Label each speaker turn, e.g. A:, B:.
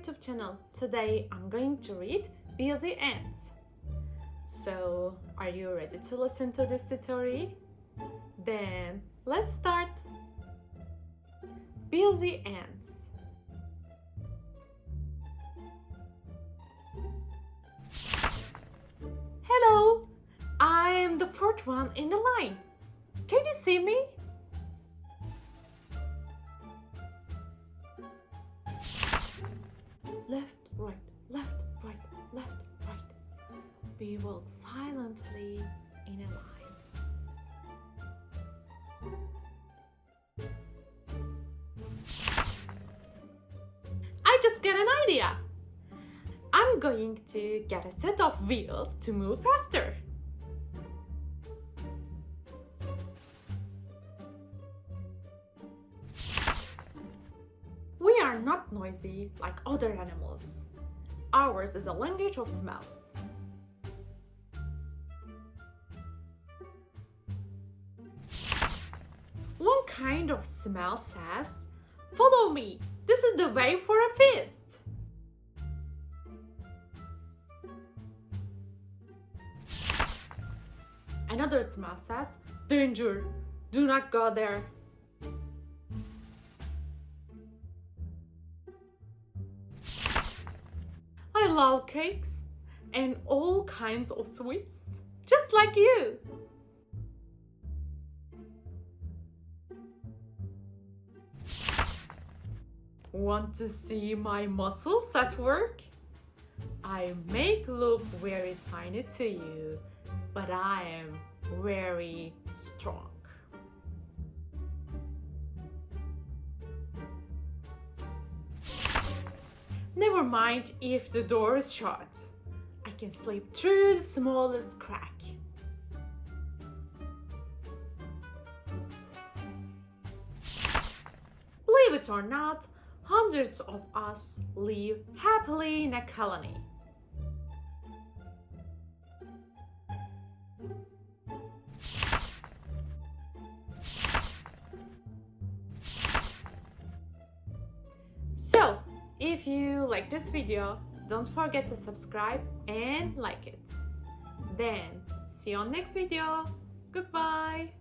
A: YouTube channel. Today I'm going to read Busy Ants. So, are you ready to listen to this story? Then, let's start! Busy Ants. Hello! I am the fourth one in the line. Can you see me? Left, right, left, right, left, right. We walk silently in a line. I just got an idea! I'm going to get a set of wheels to move faster. We are not noisy like other animals. Ours is a language of smells. One kind of smell says, "Follow me, this is the way for a feast." Another smell says, "Danger, do not go there." I love cakes and all kinds of sweets, just like you. Want to see my muscles at work? I may look very tiny to you, but I am very strong. Never mind if the door is shut. I can slip through the smallest crack. Believe it or not, hundreds of us live happily in a colony. So, if you like this video, don't forget to subscribe and like it. Then, see you on next video. Goodbye!